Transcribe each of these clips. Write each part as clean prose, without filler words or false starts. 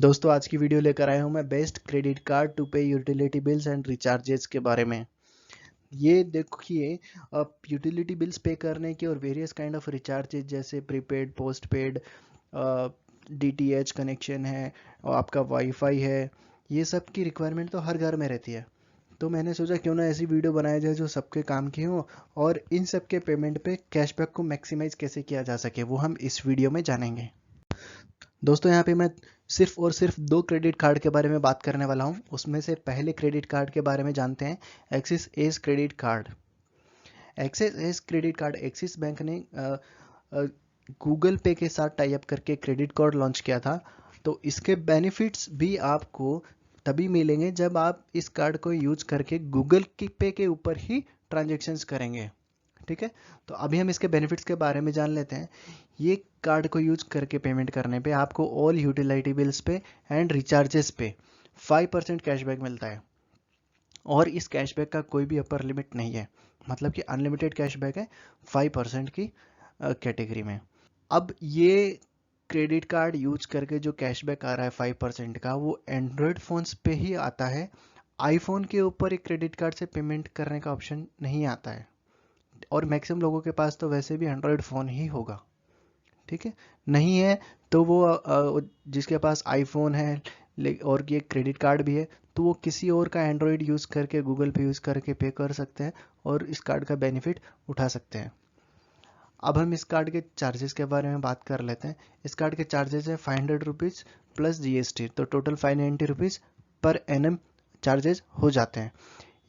दोस्तों आज की वीडियो लेकर आया हूं मैं बेस्ट क्रेडिट कार्ड टू पे यूटिलिटी बिल्स एंड रिचार्जेस के बारे में। ये देखिए, आप यूटिलिटी बिल्स पे करने के और वेरियस काइंड ऑफ रिचार्जेस जैसे प्रीपेड, पोस्टपेड, डीटीएच कनेक्शन है और आपका वाईफाई है, ये सब की रिक्वायरमेंट तो हर घर में रहती है। तो मैंने सोचा क्यों ना ऐसी वीडियो बनाया जाए जो सबके काम की हो और इन सब के पेमेंट पे कैशबैक को मैक्सिमाइज कैसे किया जा सके वो हम इस वीडियो में जानेंगे। दोस्तों यहाँ पे मैं सिर्फ और सिर्फ दो क्रेडिट कार्ड के बारे में बात करने वाला हूँ। उसमें से पहले क्रेडिट कार्ड के बारे में जानते हैं, axis S credit card. Axis S credit card axis bank ने गूगल पे के साथ टाई अप करके क्रेडिट कार्ड लॉन्च किया था। तो इसके बेनिफिट्स भी आपको तभी मिलेंगे जब आप इस कार्ड को यूज करके गूगल पे के ऊपर ही ट्रांजेक्शन्स करेंगे। ठीक है, तो अभी हम इसके बेनिफिट्स के बारे में जान लेते हैं। ये कार्ड को यूज करके पेमेंट करने पे आपको ऑल यूटिलिटी बिल्स पे एंड रिचार्जेस पे 5% कैशबैक मिलता है और इस कैशबैक का कोई भी अपर लिमिट नहीं है, मतलब कि अनलिमिटेड कैशबैक है 5% की कैटेगरी में। अब ये क्रेडिट कार्ड यूज करके जो कैशबैक आ रहा है 5% का, वो एंड्रॉयड फोन्स पे ही आता है। आईफोन के ऊपर एक क्रेडिट कार्ड से पेमेंट करने का ऑप्शन नहीं आता है और मैक्सिमम लोगों के पास तो वैसे भी एंड्रॉयड फ़ोन ही होगा। ठीक है, नहीं है तो वो जिसके पास आईफोन है और ये क्रेडिट कार्ड भी है तो वो किसी और का एंड्रॉयड यूज़ करके गूगल पे यूज़ करके पे कर सकते हैं और इस कार्ड का बेनिफिट उठा सकते हैं। अब हम इस कार्ड के चार्जेस के बारे में बात कर लेते हैं। इस कार्ड के चार्जेस है 500 रुपीज़ प्लस जीएसटी, तो total 590 rupees per annum charges हो जाते हैं।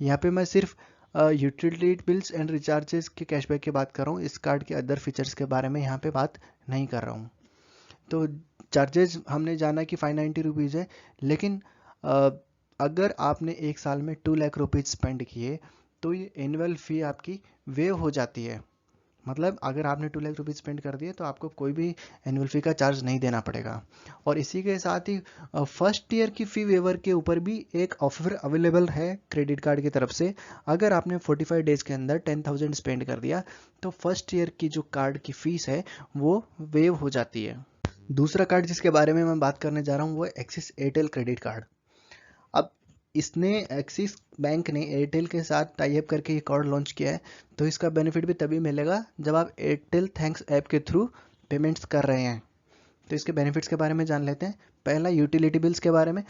यहाँ पे मैं सिर्फ यूटिलिटी बिल्स एंड रिचार्जेस के कैशबैक की बात कर रहा हूँ, इस कार्ड के अदर फीचर्स के बारे में यहाँ पे बात नहीं कर रहा हूँ। तो चार्जेस हमने जाना कि 590 रुपीज़ है, लेकिन अगर आपने एक साल में 2 लाख रुपीज़ स्पेंड किए तो ये एनुअल फ़ी आपकी वेव हो जाती है। मतलब अगर आपने 2 लाख रुपीज़ स्पेंड कर दिए तो आपको कोई भी एनुअल फ़ी का चार्ज नहीं देना पड़ेगा। और इसी के साथ ही फर्स्ट ईयर की फ़ी वेवर के ऊपर भी एक ऑफर अवेलेबल है क्रेडिट कार्ड की तरफ से। अगर आपने 45 डेज़ के अंदर 10,000 स्पेंड कर दिया तो फर्स्ट ईयर की जो कार्ड की फ़ीस है वो वेव हो जाती है। दूसरा कार्ड जिसके बारे में मैं बात करने जा रहा हूँ वो है एक्सिस एयरटेल क्रेडिट कार्ड। अब इसने एक्सिस बैंक ने एयरटेल के साथ टाई अप करके ये कार्ड लॉन्च किया है, तो इसका बेनिफिट भी तभी मिलेगा जब आप एयरटेल थैंक्स ऐप के थ्रू पेमेंट्स कर रहे हैं। तो इसके बेनिफिट्स के बारे में जान लेते हैं। पहला यूटिलिटी बिल्स के बारे में।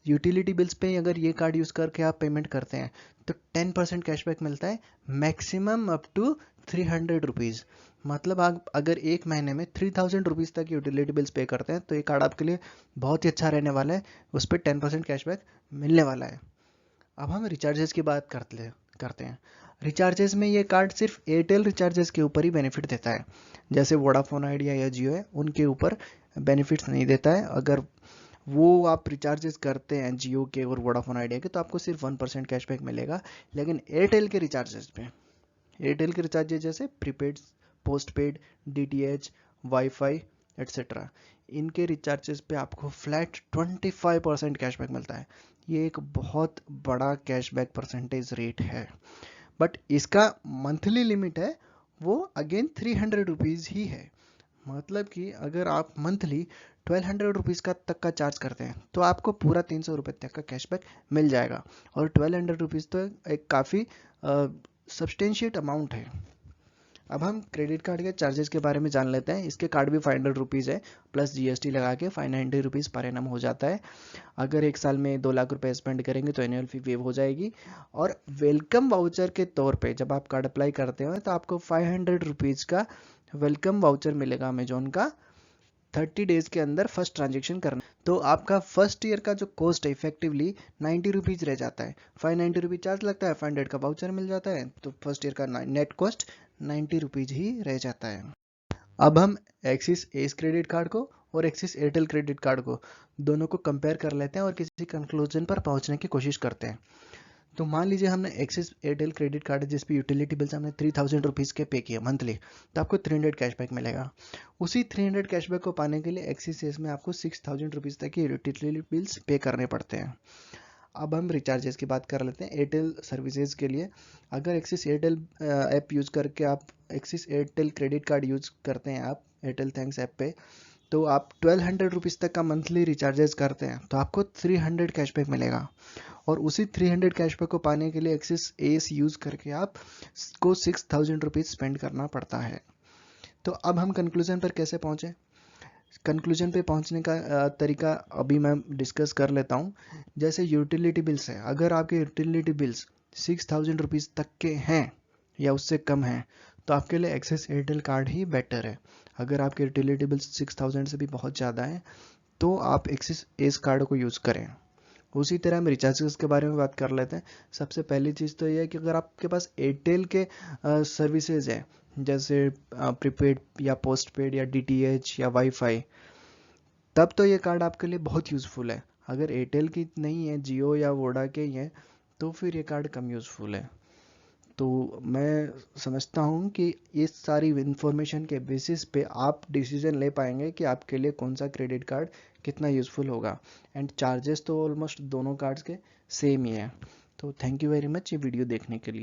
यूटिलिटी बिल्स पे अगर ये कार्ड यूज़ करके आप पेमेंट करते हैं तो 10% कैशबैक मिलता है, मैक्सिमम अप टू 300 रुपीज़। मतलब आप अगर एक महीने में 3000 रुपीज़ तक यूटिलिटी बिल्स पे करते हैं तो ये कार्ड आपके लिए बहुत ही अच्छा रहने वाला है, उस पर 10% कैशबैक मिलने वाला है। अब हम रिचार्जेस की बात करते हैं। रिचार्जेस में ये कार्ड सिर्फ एयरटेल रिचार्जेस के ऊपर ही बेनिफिट देता है, जैसे वोडाफोन आइडिया या जियो है उनके ऊपर बेनिफिट्स नहीं देता है। अगर वो आप रिचार्जेस करते हैं जियो के और वोडाफोन आइडिया के तो आपको सिर्फ 1% कैशबैक मिलेगा। लेकिन एयरटेल के रिचार्जेस पे, एयरटेल के रिचार्जेस जैसे prepaid, postpaid, DTH, wifi etcetera, इनके रिचार्जेस पे आपको फ्लैट 25% कैशबैक मिलता है। ये एक बहुत बड़ा कैशबैक परसेंटेज रेट है, बट इसका मंथली लिमिट है वो अगेन 300 रुपीज़ ही है। मतलब कि अगर आप मंथली 1200 रुपीज़ का तक का चार्ज करते हैं तो आपको पूरा 300 रुपये तक का कैशबैक मिल जाएगा। और 1200 रुपीज़ तो एक काफ़ी सब्सटेंशिएट अमाउंट है। अब हम क्रेडिट कार्ड के चार्जेस के बारे में जान लेते हैं। इसके कार्ड भी 500 रुपीज़ है, प्लस जीएसटी लगा के 590 रुपीज़ पर एनम हो जाता है। अगर एक साल में 2 लाख रुपए स्पेंड करेंगे तो एनुअल फी वेव हो जाएगी। और वेलकम वाउचर के तौर पे जब आप कार्ड अप्लाई करते हो तो आपको 500 रुपीज़ का वेलकम वाउचर मिलेगा अमेजोन का, 30 डेज के अंदर फर्स्ट ट्रांजेक्शन करना। तो आपका फर्स्ट ईयर का जो कॉस्ट है इफेक्टिवली 90 रुपीज़ रह जाता है। 590 रुपीज़ चार्ज लगता है, 500 का वाउचर मिल जाता है, तो फर्स्ट ईयर का नेट कॉस्ट 90 रुपीज़ ही रह जाता है। अब हम एक्सिस एस क्रेडिट कार्ड को और एक्सिस एयरटेल क्रेडिट कार्ड को दोनों को कंपेयर कर लेते हैं और किसी कंक्लूजन पर पहुंचने की कोशिश करते हैं। तो मान लीजिए हमने एक्सिस एयरटेल क्रेडिट कार्ड जिस पे यूटिलिटी बिल्स हमने 3000 रुपीज़ के पे किए मंथली, तो आपको 300 कैशबैक मिलेगा। उसी 300 कैशबैक को पाने के लिए एक्सिस एस में आपको 6000 रुपीज़ तक की यूटिलिटी बिल्स पे करने पड़ते हैं। अब हम रिचार्जेस की बात कर लेते हैं एयरटेल सर्विसेज के लिए। अगर एक्सिस एयरटेल ऐप यूज़ करके आप axis Airtel credit card use करते हैं आप एयरटेल थैंक्स ऐप पे, तो आप 1200 रुपीज़ तक का मंथली रिचार्जेस करते हैं तो आपको 300 कैशबैक मिलेगा, और उसी 300 कैशबैक को पाने के लिए एक्सिस एस यूज़ करके आप को 6000 रुपीज़ स्पेंड करना पड़ता है। तो अब हम कंक्लूजन पर कैसे पहुँचे? कंक्लूजन पे पहुंचने का तरीका अभी मैं डिस्कस कर लेता हूं। जैसे यूटिलिटी बिल्स है, अगर आपके यूटिलिटी बिल्स 6000 रुपीज़ तक के हैं या उससे कम हैं तो आपके लिए एक्सिस एयरटेल कार्ड ही बेटर है। अगर आपके यूटिलिटी बिल्स 6000 से भी बहुत ज़्यादा है तो आप एक्सिस एस कार्ड को यूज़ करें। उसी तरह हम रिचार्जेस के बारे में बात कर लेते हैं। सबसे पहली चीज़ तो ये है कि अगर आपके पास एयरटेल के सर्विसेज है, जैसे प्रीपेड या पोस्टपेड या डीटीएच या वाईफाई, तब तो ये कार्ड आपके लिए बहुत यूज़फुल है। अगर एयरटेल की नहीं है, जियो या वोडा के ही है, तो फिर ये कार्ड कम यूज़फुल है। तो मैं समझता हूँ कि इस सारी इन्फॉर्मेशन के बेसिस पे आप डिसीजन ले पाएंगे कि आपके लिए कौन सा क्रेडिट कार्ड कितना यूज़फुल होगा। एंड चार्जेस तो ऑलमोस्ट दोनों कार्ड्स के सेम ही है। तो थैंक यू वेरी मच ये वीडियो देखने के लिए।